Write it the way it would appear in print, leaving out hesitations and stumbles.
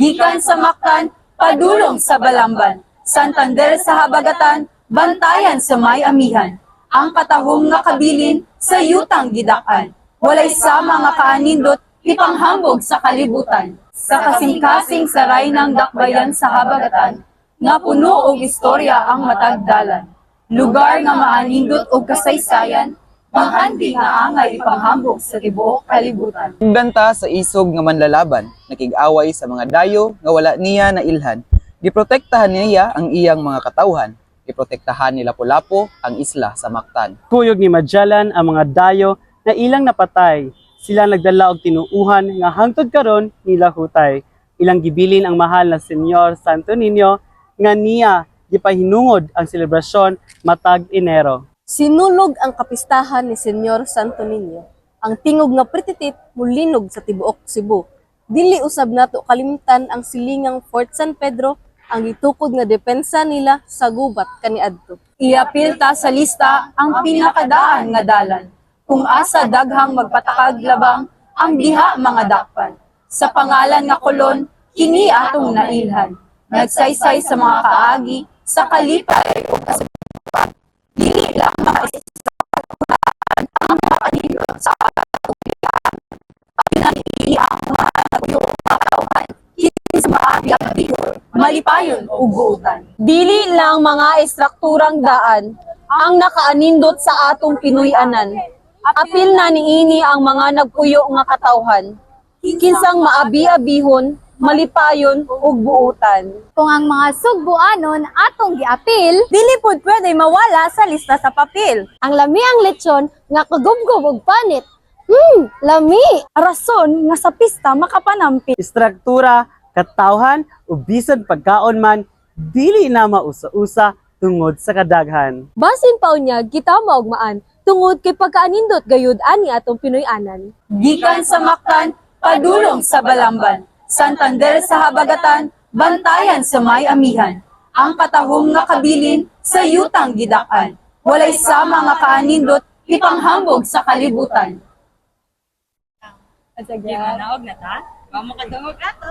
gikan sa Mactan, padulong sa Balamban, Santander sa Habagatan, bantayan sa may amihan. Ang katahom nga kabilin sa yutang gidak-an, walay sama nga kaanindot, ipanghambog sa kalibutan. Sa kasing-kasing saray ng dakbayan sa Habagatan, nga puno og istorya ang matagdalan. Lugar nga maanindot og kasaysayan, panghandi nga angay ipanghambog sa tibuok kalibutan. Ganta sa isog nga manlalaban, nakig-away sa mga dayo nga wala niya na ilhan. Giprotektahan niya ang iyang mga katawhan. Giprotektahan ni Lapu-Lapu ang isla sa Mactan. Kuyog ni Magellan ang mga dayo na ilang napatay. Sila nagdala og tinuuhan nga hangtod karon nila hutay. Ilang gibilin ang mahal na Senyor Santo Niño nga niya gipahinungod ang selebrasyon matag Enero. Sinulog ang kapistahan ni Senyor Santo Niño. Ang tingog nga prititit mulinog sa tibuok Cebu. Dili usab nato kalimtan ang silingang Fort San Pedro, ang gitukod nga depensa nila sa gubat kaniadto. Iapil ta sa lista ang pinakadaan nga dalan, kung asa daghang magpatakag labang ang diha mga dakpan. Sa pangalan nga kolon, kini atong nailhan. Nagsaysay sa mga kaagi, sa kalipay o kasabatan. Dili lang maisakulaan ang mga kanilo sa katulad. Pinangili ang mga naguyong katauhan, kini sa maabiyang bihor, malipayon o guutan. Dili lang mga estrukturang daan ang nakaanindot sa atong Pinoy-anan. Apil na niini ang mga nagpuyo nga katawhan. Kinsang maabi-abihon, malipayon ug buutan. Kung ang mga sugbuanon atong giapil, dili pud pwede mawala sa lista sa papel. Ang lami ang lechon nga kagubgob og panit. Lami! Rason nga sa pista makapanampi. Istruktura, katawhan o bisan pagkaon man dili na mausa-usa tungod sa kadaghan. Basin pa unya gitama og maan tungod kay pagkaanindot gayud ani atong Pinoy-anan. Gikan sa Mactan, padulong sa Balamban, Santander sa Habagatan, bantayan sa may amihan. Ang katahom nga kabilin sa yutang gidak-an, walay sama nga kaanindot, ipanghambog sa kalibutan. Sige, manaog na ta? Mamakadungog ato!